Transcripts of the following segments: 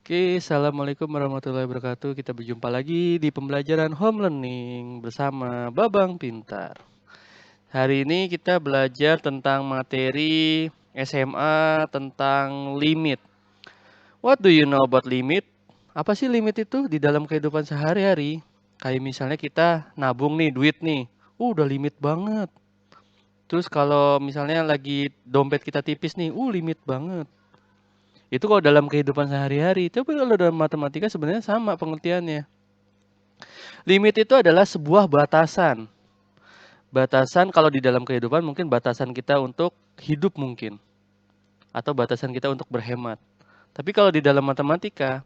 Oke, assalamualaikum warahmatullahi wabarakatuh. Kita berjumpa lagi di pembelajaran home learning bersama Babang Pintar. Hari ini kita belajar tentang materi SMA tentang limit. What do you know about limit? Apa sih limit itu di dalam kehidupan sehari-hari? Kayak misalnya kita nabung nih, duit nih. Udah limit banget. Terus kalau misalnya lagi dompet kita tipis nih, limit banget. Itu kalau dalam kehidupan sehari-hari. Tapi kalau dalam matematika sebenarnya sama pengertiannya. Limit itu adalah sebuah batasan. Batasan kalau di dalam kehidupan mungkin batasan kita untuk hidup mungkin. Atau batasan kita untuk berhemat. Tapi kalau di dalam matematika,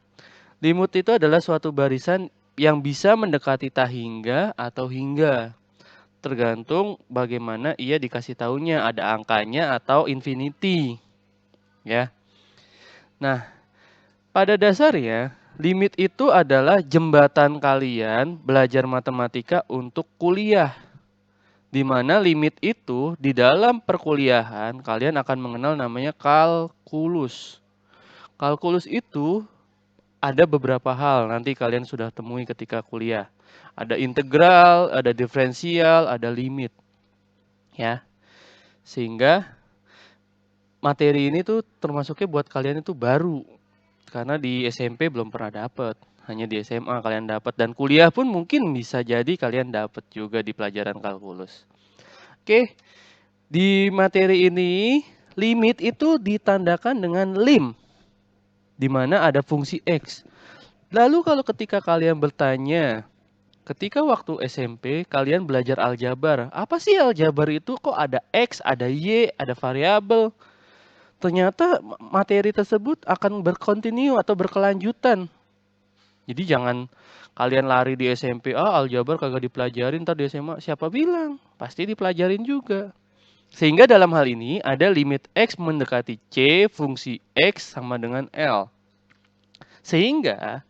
limit itu adalah suatu barisan yang bisa mendekati tak hingga atau hingga. Tergantung bagaimana ia dikasih tahunya, ada angkanya atau infinity. Ya. Nah, pada dasarnya, limit itu adalah jembatan kalian belajar matematika untuk kuliah. Di mana limit itu di dalam perkuliahan kalian akan mengenal namanya kalkulus. Kalkulus itu ada beberapa hal nanti kalian sudah temui ketika kuliah. Ada integral, ada diferensial, ada limit. Ya. Sehingga materi ini tuh termasuknya buat kalian itu baru. Karena di SMP belum pernah dapat, hanya di SMA kalian dapat dan kuliah pun mungkin bisa jadi kalian dapat juga di pelajaran kalkulus. Oke, di materi ini limit itu ditandakan dengan lim, di mana ada fungsi X. Lalu kalau ketika kalian bertanya, ketika waktu SMP kalian belajar aljabar, apa sih aljabar itu kok ada X, ada Y, ada variabel? Ternyata materi tersebut akan berkontinu atau berkelanjutan. Jadi jangan kalian lari di SMP, aljabar kagak dipelajarin, ntar di SMA siapa bilang? Pasti dipelajarin juga. Sehingga dalam hal ini ada limit X mendekati C, fungsi X sama dengan L. Sehingga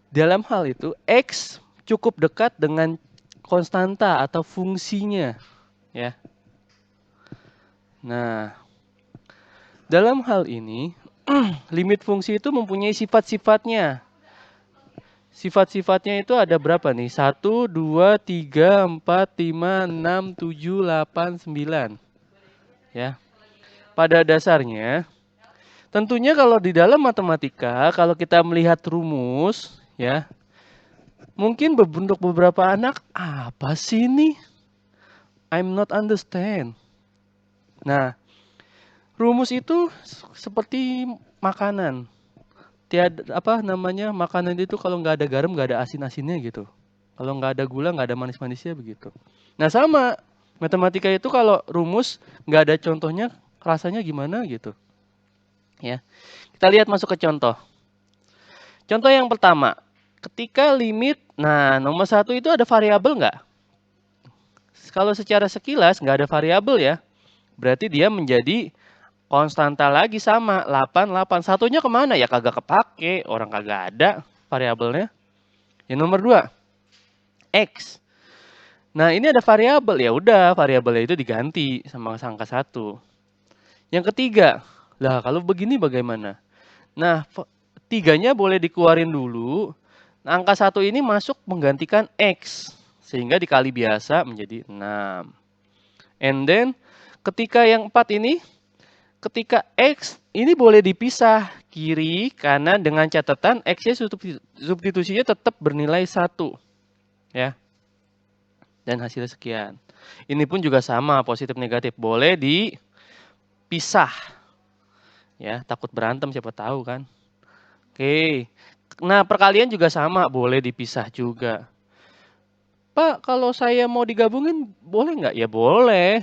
dalam hal itu X cukup dekat dengan konstanta atau fungsinya. Ya. Nah, dalam hal ini limit fungsi itu mempunyai sifat-sifatnya. Sifat-sifatnya itu ada berapa nih? 1, 2, 3, 4, 5, 6, 7, 8, 9. Ya. Pada dasarnya, tentunya kalau di dalam matematika, kalau kita melihat rumus, ya, mungkin untuk beberapa anak, apa sih ini? I'm not understand. Nah, rumus itu seperti makanan. Tiada apa namanya makanan itu kalau nggak ada garam nggak ada asin-asinnya gitu. Kalau nggak ada gula nggak ada manis-manisnya begitu. Nah sama matematika itu kalau rumus nggak ada contohnya rasanya gimana gitu. Ya kita lihat masuk ke contoh. Contoh yang pertama, ketika limit, nah nomor 1 itu ada variabel nggak? Kalau secara sekilas nggak ada variabel ya, berarti dia menjadi konstanta lagi sama 8, 8. Satunya kemana ya kagak kepake, orang kagak ada variabelnya. Yang nomor 2, X. Nah ini ada variabel, ya udah variabelnya itu diganti sama angka 1. Yang ketiga, lah kalau begini bagaimana? Nah tiganya boleh dikeluarin dulu. Nah, angka 1 ini masuk menggantikan X. Sehingga dikali biasa menjadi 6. And then ketika yang 4 ini, ketika X ini boleh dipisah kiri kanan dengan catatan X-nya substitusinya tetap bernilai 1. Ya. Dan hasilnya sekian. Ini pun juga sama, positif negatif. Boleh dipisah. Ya, takut berantem siapa tahu kan. Oke. Nah, perkalian juga sama, boleh dipisah juga. Pak, kalau saya mau digabungin boleh nggak? Ya boleh.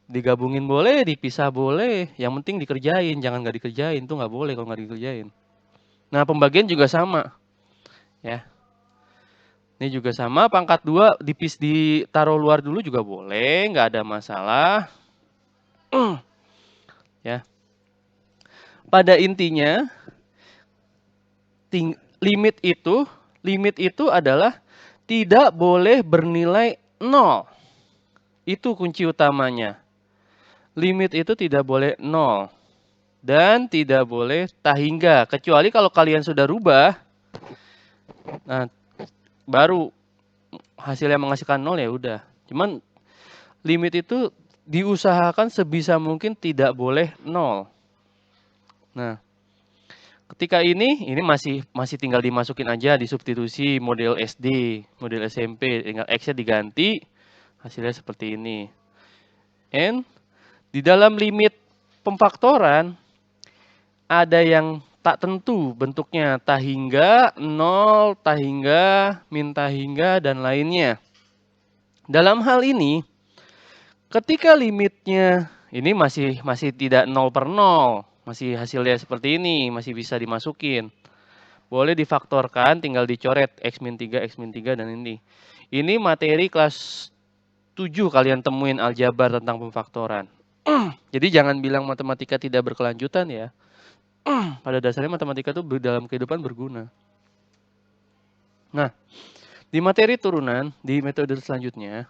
Digabungin boleh, dipisah boleh. Yang penting dikerjain, jangan nggak dikerjain. Itu nggak boleh kalau nggak dikerjain. Nah, pembagian juga sama. Ya. Ini juga sama, pangkat 2 ditaruh luar dulu juga boleh, nggak ada masalah. Ya. Pada intinya, limit itu adalah tidak boleh bernilai 0. Itu kunci utamanya. Limit itu tidak boleh 0. dan tidak boleh tak hingga. Kecuali kalau kalian sudah rubah, nah baru hasilnya menghasilkan 0 ya udah. Cuman limit itu diusahakan sebisa mungkin tidak boleh 0. Nah, ketika ini masih tinggal dimasukin aja, disubstitusi model SD, model SMP, tinggal X-nya diganti, hasilnya seperti ini. And di dalam limit pemfaktoran ada yang tak tentu bentuknya, tak hingga, 0, tak hingga, min tak hingga, dan lainnya. Dalam hal ini, ketika limitnya ini masih tidak 0 per 0, masih hasilnya seperti ini, masih bisa dimasukin. Boleh difaktorkan, tinggal dicoret X min 3, X min 3, dan ini. Ini materi kelas 7 kalian temuin aljabar tentang pemfaktoran. Jadi jangan bilang matematika tidak berkelanjutan ya. Pada dasarnya matematika itu dalam kehidupan berguna. Nah, di materi turunan, di metode selanjutnya,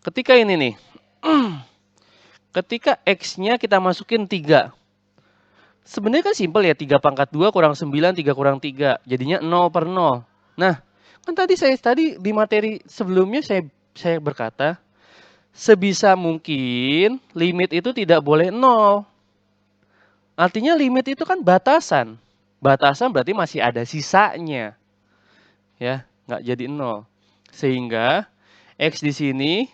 ketika ini nih, ketika X-nya kita masukin 3. Sebenarnya kan simpel ya, 3 pangkat 2 kurang 9, 3 kurang 3. Jadinya 0 per 0. Nah, kan tadi di materi sebelumnya saya berkata, sebisa mungkin limit itu tidak boleh 0. Artinya limit itu kan batasan. Batasan berarti masih ada sisanya. Ya, nggak jadi 0. Sehingga X di sini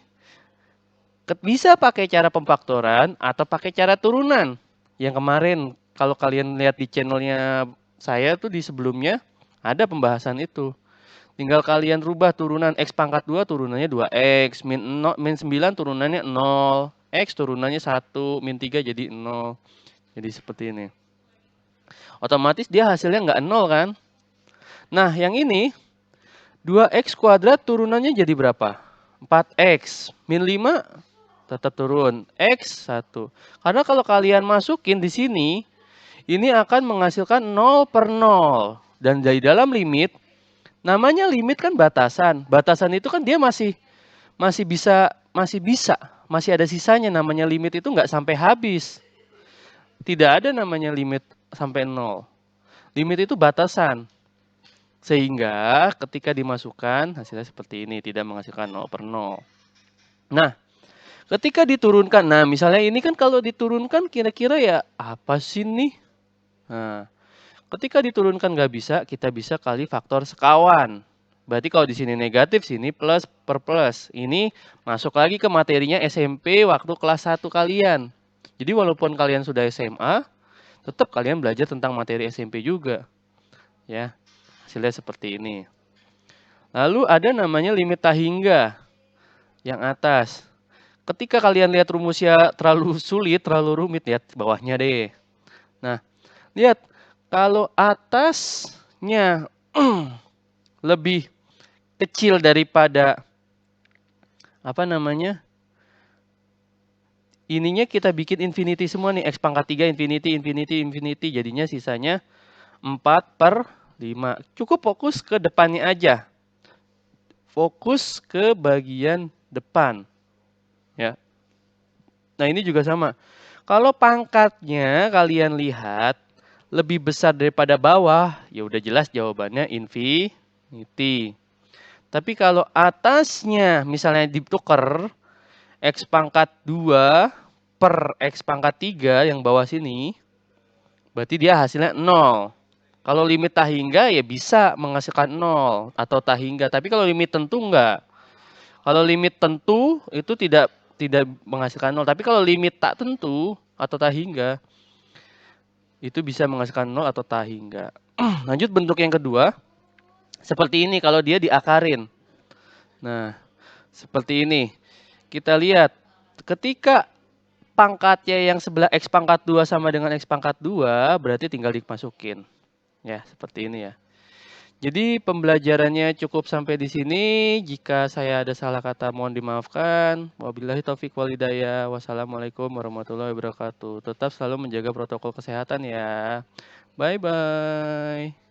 bisa pakai cara pemfaktoran atau pakai cara turunan. Yang kemarin kalau kalian lihat di channelnya saya tuh di sebelumnya ada pembahasan itu. Tinggal kalian rubah turunan X pangkat 2 turunannya 2X, min 9 turunannya 0, X turunannya 1, min 3 jadi 0. Jadi seperti ini. Otomatis dia hasilnya nggak 0 kan? Nah yang ini 2X kuadrat turunannya jadi berapa? 4X, min 5 tetap turun, X 1. Karena kalau kalian masukin di sini, ini akan menghasilkan 0 per 0. Dan dari dalam limit, namanya limit kan batasan. Batasan itu kan dia masih ada sisanya. Namanya limit itu nggak sampai habis. Tidak ada namanya limit sampai 0. Limit itu batasan. Sehingga ketika dimasukkan, hasilnya seperti ini. Tidak menghasilkan 0 per 0. Nah, ketika diturunkan, nah misalnya ini kan kalau diturunkan kira-kira ya apa sih nih? Nah, ketika diturunkan nggak bisa, kita bisa kali faktor sekawan. Berarti kalau di sini negatif, sini plus per plus. Ini masuk lagi ke materinya SMP waktu kelas 1 kalian. Jadi walaupun kalian sudah SMA, tetap kalian belajar tentang materi SMP juga. Ya, hasilnya seperti ini. Lalu ada namanya limit tak hingga yang atas. Ketika kalian lihat rumusnya terlalu sulit, terlalu rumit, lihat bawahnya deh. Nah, lihat kalau atasnya lebih kecil daripada apa namanya? Ininya kita bikin infinity semua nih, X pangkat 3 infinity, infinity, infinity. Jadinya sisanya 4 per 5. Cukup fokus ke depannya aja. Fokus ke bagian depan. Ya. Nah ini juga sama. Kalau pangkatnya kalian lihat lebih besar daripada bawah, ya udah jelas jawabannya infinity. Tapi kalau atasnya misalnya ditukar X pangkat 2 per X pangkat 3 yang bawah sini, berarti dia hasilnya 0. Kalau limit tak hingga ya bisa menghasilkan 0 atau tak hingga. Tapi kalau limit tentu enggak. Kalau limit tentu itu tidak menghasilkan 0. Tapi kalau limit tak tentu atau tak hingga, itu bisa menghasilkan 0 atau tak hingga. Lanjut bentuk yang kedua. Seperti ini kalau dia diakarin. Nah, seperti ini. Kita lihat ketika pangkatnya yang sebelah X pangkat 2 sama dengan X pangkat 2, berarti tinggal dimasukin. Ya, seperti ini ya. Jadi pembelajarannya cukup sampai di sini. Jika saya ada salah kata mohon dimaafkan. Wabillahi taufik wal hidayah. Wassalamualaikum warahmatullahi wabarakatuh. Tetap selalu menjaga protokol kesehatan ya. Bye bye.